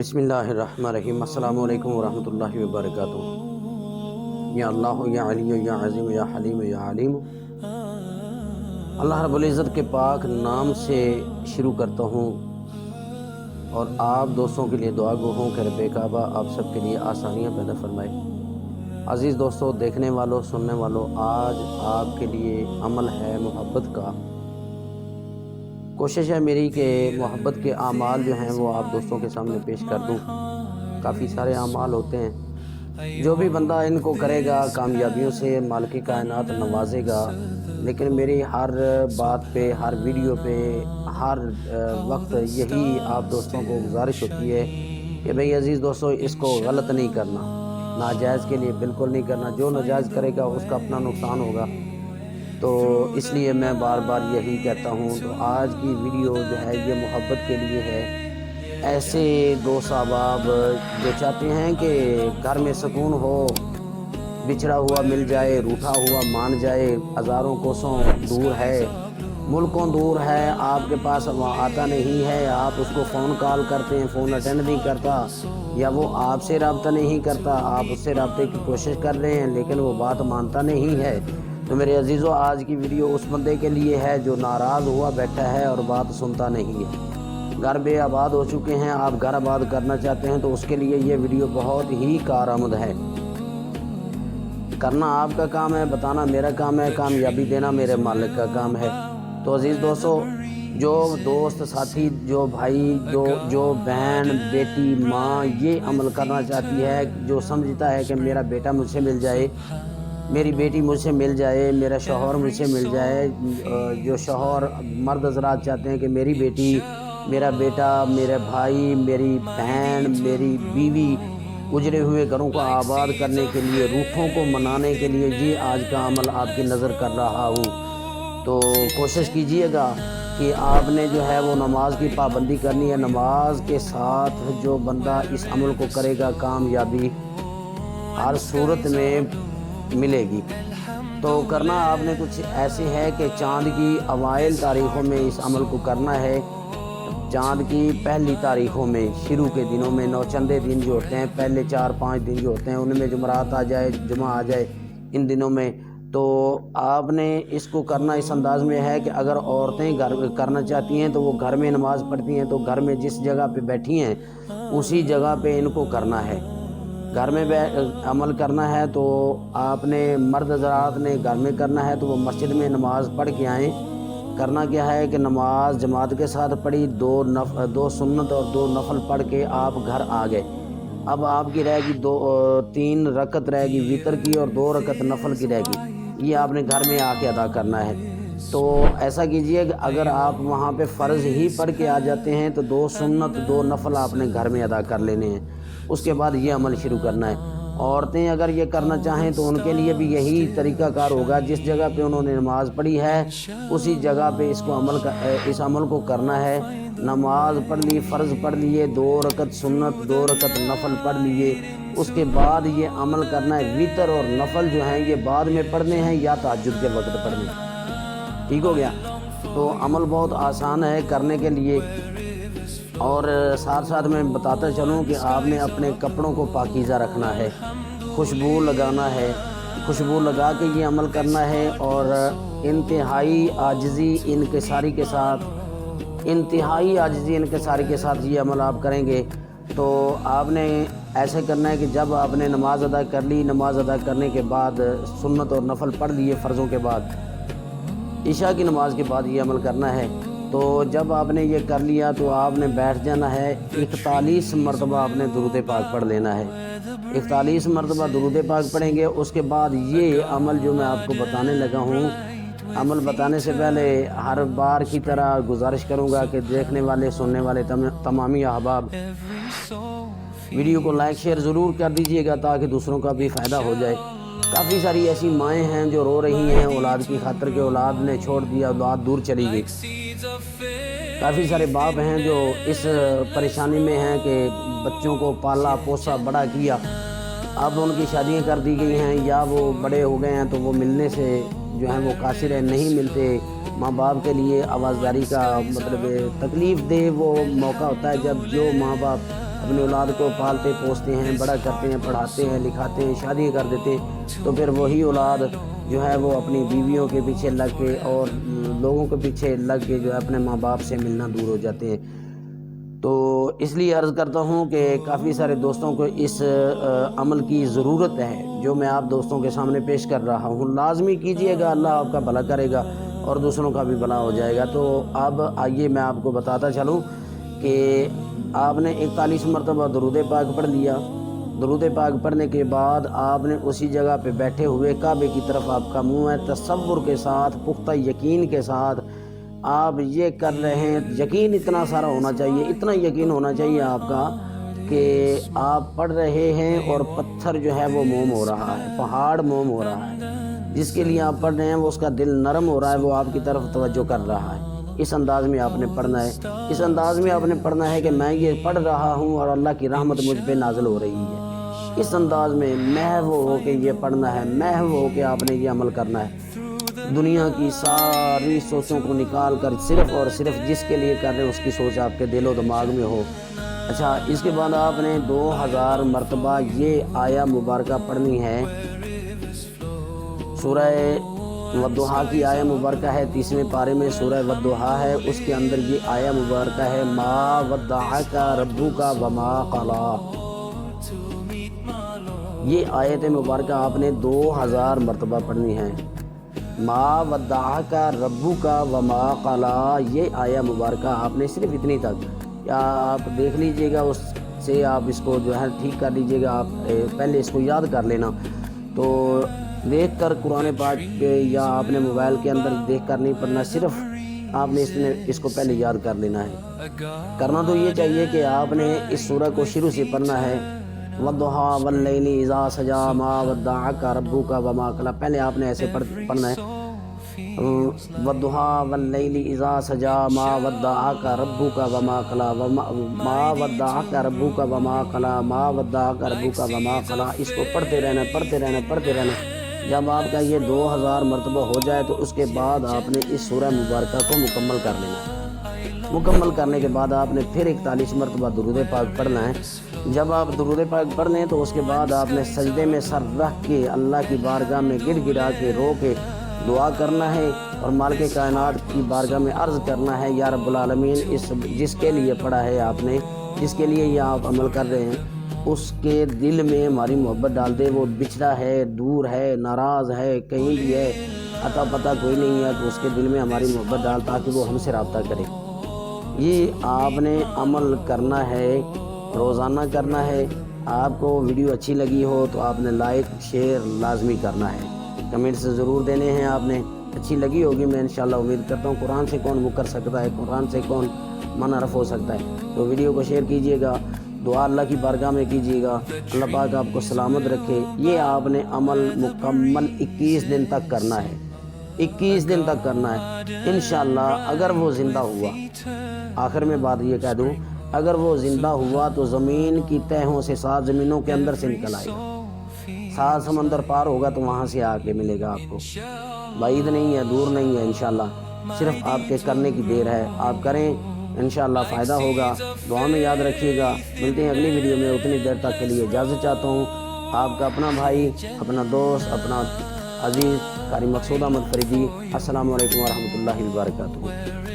بسم اللہ الرحمن الرحیم۔ السلام علیکم ورحمۃ اللہ وبرکاتہ۔ یا اللہ یا علی یا عظیم یا حلیم یا علیم۔ اللہ رب العزت کے پاک نام سے شروع کرتا ہوں اور آپ دوستوں کے لیے دعا گو ہوں کہ رب کعبہ آپ سب کے لیے آسانیاں پیدا فرمائے۔ عزیز دوستوں، دیکھنے والوں، سننے والوں، آج آپ کے لیے عمل ہے محبت کا۔ کوشش ہے میری کہ محبت کے اعمال جو ہیں وہ آپ دوستوں کے سامنے پیش کر دوں۔ کافی سارے اعمال ہوتے ہیں، جو بھی بندہ ان کو کرے گا کامیابیوں سے مالک کائنات نوازے گا، لیکن میری ہر بات پہ، ہر ویڈیو پہ، ہر وقت یہی آپ دوستوں کو گزارش ہوتی ہے کہ بھئی عزیز دوستوں، اس کو غلط نہیں کرنا، ناجائز کے لیے بالکل نہیں کرنا۔ جو ناجائز کرے گا اس کا اپنا نقصان ہوگا، تو اس لیے میں بار بار یہی کہتا ہوں۔ تو آج کی ویڈیو جو ہے یہ محبت کے لیے ہے۔ ایسے دوست احباب جو چاہتے ہیں کہ گھر میں سکون ہو، بچھڑا ہوا مل جائے، روٹھا ہوا مان جائے، ہزاروں کوسوں دور ہے، ملکوں دور ہے، آپ کے پاس وہ آتا نہیں ہے، آپ اس کو فون کال کرتے ہیں، فون اٹینڈ نہیں کرتا، یا وہ آپ سے رابطہ نہیں کرتا، آپ اس سے رابطے کی کوشش کر رہے ہیں لیکن وہ بات مانتا نہیں ہے۔ تو میرے عزیزوں، آج کی ویڈیو اس بندے کے لیے ہے جو ناراض ہوا بیٹھا ہے اور بات سنتا نہیں ہے۔ گھر بے آباد ہو چکے ہیں، آپ گھر آباد کرنا چاہتے ہیں تو اس کے لیے یہ ویڈیو بہت ہی کارآمد ہے۔ کرنا آپ کا کام ہے، بتانا میرا کام ہے، کامیابی دینا میرے مالک کا کام ہے۔ تو عزیز دوستو، جو دوست ساتھی، جو بھائی، جو بہن، بیٹی، ماں یہ عمل کرنا چاہتی ہے، جو سمجھتا ہے کہ میرا بیٹا مجھ سے مل جائے، میری بیٹی مجھ سے مل جائے، میرا شوہر مجھ سے مل جائے، جو شوہر مرد حضرات چاہتے ہیں کہ میری بیٹی، میرا بیٹا، میرے بھائی، میری بہن، میری بیوی اجڑے ہوئے گھروں کو آباد کرنے کے لیے، روٹھوں کو منانے کے لیے یہ آج کا عمل آپ کی نظر کر رہا ہوں۔ تو کوشش کیجئے گا کہ آپ نے جو ہے وہ نماز کی پابندی کرنی ہے۔ نماز کے ساتھ جو بندہ اس عمل کو کرے گا کامیابی ہر صورت میں ملے گی۔ تو کرنا آپ نے کچھ ایسے ہے کہ چاند کی اوائل تاریخوں میں اس عمل کو کرنا ہے۔ چاند کی پہلی تاریخوں میں، شروع کے دنوں میں، نوچندے دن جو ہوتے ہیں، پہلے 4-5 دن جو ہوتے ہیں، ان میں جمعرات آ جائے، جمعہ آ جائے، ان دنوں میں تو آپ نے اس کو کرنا اس انداز میں ہے کہ اگر عورتیں گھر کرنا چاہتی ہیں تو وہ گھر میں نماز پڑھتی ہیں، تو گھر میں جس جگہ پہ بیٹھی ہیں اسی جگہ پہ ان کو کرنا ہے۔ گھر میں عمل کرنا ہے تو آپ نے، مرد حضرات نے گھر میں کرنا ہے تو وہ مسجد میں نماز پڑھ کے آئیں۔ کرنا کیا ہے کہ نماز جماعت کے ساتھ پڑھی، 2 سنت اور 2 نفل پڑھ کے آپ گھر آ گئے۔ اب آپ کی رہے گی 3 رکعت رہے گی وتر کی اور 2 رکعت نفل کی رہے گی، یہ آپ نے گھر میں آ کے ادا کرنا ہے۔ تو ایسا کیجئے کہ اگر آپ وہاں پہ فرض ہی پڑھ کے آ جاتے ہیں تو 2 سنت 2 نفل آپ نے گھر میں ادا کر لینے ہیں، اس کے بعد یہ عمل شروع کرنا ہے۔ عورتیں اگر یہ کرنا چاہیں تو ان کے لیے بھی یہی طریقہ کار ہوگا، جس جگہ پہ انہوں نے نماز پڑھی ہے اسی جگہ پہ اس عمل کو کرنا ہے۔ نماز پڑھ لی، فرض پڑھ لیے، 2 رکعت سنت، 2 رکعت نفل پڑھ لیے، اس کے بعد یہ عمل کرنا ہے۔ وتر اور نفل جو ہیں یہ بعد میں پڑھنے ہیں یا تہجد کے وقت پڑھنے ہیں۔ ٹھیک ہو گیا؟ تو عمل بہت آسان ہے کرنے کے لیے، اور ساتھ ساتھ میں بتاتا چلوں کہ آپ نے اپنے کپڑوں کو پاکیزہ رکھنا ہے، خوشبو لگانا ہے، خوشبو لگا کے یہ عمل کرنا ہے، اور انتہائی عاجزی انکساری کے ساتھ یہ عمل آپ کریں گے۔ تو آپ نے ایسے کرنا ہے کہ جب آپ نے نماز ادا کر لی، نماز ادا کرنے کے بعد سنت اور نفل پڑھ لیے فرضوں کے بعد، عشاء کی نماز کے بعد یہ عمل کرنا ہے۔ تو جب آپ نے یہ کر لیا تو آپ نے بیٹھ جانا ہے، 41 مرتبہ آپ نے درود پاک پڑھ لینا ہے۔ 41 مرتبہ درود پاک پڑھیں گے۔ اس کے بعد یہ عمل جو میں آپ کو بتانے لگا ہوں، عمل بتانے سے پہلے ہر بار کی طرح گزارش کروں گا کہ دیکھنے والے، سننے والے تمامی احباب ویڈیو کو لائک شیئر ضرور کر دیجئے گا تاکہ دوسروں کا بھی فائدہ ہو جائے۔ کافی ساری ایسی مائیں ہیں جو رو رہی ہیں اولاد کی خاطر کہ اولاد نے چھوڑ دیا، اولاد دور چلی گئی۔ کافی سارے باپ ہیں جو اس پریشانی میں ہیں کہ بچوں کو پالا پوسا بڑا کیا، اب ان کی شادیاں کر دی گئی ہیں یا وہ بڑے ہو گئے ہیں تو وہ ملنے سے جو ہیں وہ قاصر ہیں، نہیں ملتے۔ ماں باپ کے لیے آوازداری کا مطلب تکلیف دہ وہ موقع ہوتا ہے جب جو ماں باپ اپنی اولاد کو پالتے پوستے ہیں، بڑا کرتے ہیں، پڑھاتے ہیں، لکھاتے ہیں، شادی کر دیتے ہیں، تو پھر وہی اولاد جو ہے وہ اپنی بیویوں کے پیچھے لگ کے اور لوگوں کے پیچھے لگ کے جو ہے اپنے ماں باپ سے ملنا دور ہو جاتے ہیں۔ تو اس لیے عرض کرتا ہوں کہ کافی سارے دوستوں کو اس عمل کی ضرورت ہے جو میں آپ دوستوں کے سامنے پیش کر رہا ہوں۔ لازمی کیجئے گا، اللہ آپ کا بھلا کرے گا اور دوسروں کا بھی بھلا ہو جائے گا۔ تو اب آئیے میں آپ کو بتاتا چلوں کہ آپ نے 41 مرتبہ درود پاک پڑھ لیا۔ درود پاک پڑھنے کے بعد آپ نے اسی جگہ پہ بیٹھے ہوئے کعبے کی طرف آپ کا منہ ہے، تصور کے ساتھ، پختہ یقین کے ساتھ آپ یہ کر رہے ہیں۔ یقین اتنا سارا ہونا چاہیے، اتنا یقین ہونا چاہیے آپ کا کہ آپ پڑھ رہے ہیں اور پتھر جو ہے وہ موم ہو رہا ہے، پہاڑ موم ہو رہا ہے، جس کے لیے آپ پڑھ رہے ہیں وہ اس کا دل نرم ہو رہا ہے، وہ آپ کی طرف توجہ کر رہا ہے۔ اس انداز میں آپ نے پڑھنا ہے، اس انداز میں آپ نے پڑھنا ہے کہ میں یہ پڑھ رہا ہوں اور اللہ کی رحمت مجھ پہ نازل ہو رہی ہے۔ اس انداز میں محو ہو کے یہ پڑھنا ہے، محو ہو کے آپ نے یہ عمل کرنا ہے۔ دنیا کی ساری سوچوں کو نکال کر صرف اور صرف جس کے لیے کر رہے ہیں اس کی سوچ آپ کے دل و دماغ میں ہو۔ اچھا، اس کے بعد آپ نے 2000 مرتبہ یہ آیہ مبارکہ پڑھنی ہے۔ سورہ والضحیٰ کی آیہ مبارکہ ہے، 30ویں پارے میں سورہ والضحیٰ ہے، اس کے اندر یہ آیہ مبارکہ ہے، ما ودعک ربک وما قلی۔ یہ آیت مبارکہ آپ نے 2000 مرتبہ پڑھنی ہے۔ ما ودعک ربک وما قلی، یہ آیہ مبارکہ آپ نے صرف اتنی تک، یا آپ دیکھ لیجئے گا، اس سے آپ اس کو جو ہے ٹھیک کر لیجئے گا، آپ پہلے اس کو یاد کر لینا۔ تو دیکھ کر قرآن پاک یا آپ نے موبائل کے اندر دیکھ کر نہیں پڑھنا، صرف آپ نے اس کو پہلے یاد کر لینا ہے۔ کرنا تو یہ چاہیے کہ آپ نے اس سورہ کو شروع سے پڑھنا ہے، والضحیٰ واللیل اذا سجی ما ودعک ربک وما قلی، پہلے آپ نے ایسے پڑھنا ہے، والضحیٰ واللیل اذا سجی ما ودعک ربک وما قلی، ما ودعک ربک وما قلی، ما ودعک ربک وما قلی، اس کو پڑھتے رہنا، پڑھتے رہنا، پڑھتے رہنا۔ جب آپ کا یہ 2000 مرتبہ ہو جائے تو اس کے بعد آپ نے اس سورہ مبارکہ کو مکمل کر لینا ہے۔ مکمل کرنے کے بعد آپ نے پھر 41 مرتبہ درود پاک پڑھنا ہے۔ جب آپ درود پاک پڑھ لیں تو اس کے بعد آپ نے سجدے میں سر رکھ کے اللہ کی بارگاہ میں گڑ گڑا کے رو کے دعا کرنا ہے اور مالک کائنات کی بارگاہ میں عرض کرنا ہے، یا رب العالمین، جس کے لیے پڑھا ہے آپ نے، جس کے لیے یہ آپ عمل کر رہے ہیں، اس کے دل میں ہماری محبت ڈال دے۔ وہ بچھڑا ہے، دور ہے، ناراض ہے، کہیں بھی ہے، عطا پتہ کوئی نہیں ہے، تو اس کے دل میں ہماری محبت ڈال تاکہ وہ ہم سے رابطہ کرے۔ یہ آپ نے عمل کرنا ہے، روزانہ کرنا ہے۔ آپ کو ویڈیو اچھی لگی ہو تو آپ نے لائک شیئر لازمی کرنا ہے، کمنٹس ضرور دینے ہیں آپ نے۔ اچھی لگی ہوگی، میں انشاءاللہ امید کرتا ہوں۔ قرآن سے کون مکر سکتا ہے، قرآن سے کون منحرف ہو سکتا ہے؟ تو ویڈیو کو شیئر کیجئے گا، دعا اللہ کی بارگاہ میں کیجئے گا، اللہ پاک آپ کو سلامت رکھے۔ یہ آپ نے عمل مکمل 21 دن تک کرنا ہے، 21 دن تک کرنا ہے انشاءاللہ۔ اگر وہ زندہ ہوا، آخر میں بات یہ کہہ دوں، اگر وہ زندہ ہوا تو زمین کی تہوں سے، 7 زمینوں کے اندر سے نکل آئے گا، 7 سمندر پار ہوگا تو وہاں سے آ کے ملے گا آپ کو۔ بعید نہیں ہے، دور نہیں ہے، انشاءاللہ صرف آپ کے کرنے کی دیر ہے۔ آپ کریں، انشاءاللہ فائدہ ہوگا۔ دعا میں یاد رکھیے گا۔ ملتے ہیں اگلی ویڈیو میں، اتنی دیر تک کے لیے اجازت چاہتا ہوں۔ آپ کا اپنا بھائی، اپنا دوست، اپنا عزیز قاری مقصود احمد فریدی۔ السلام علیکم ورحمۃ اللہ وبرکاتہ۔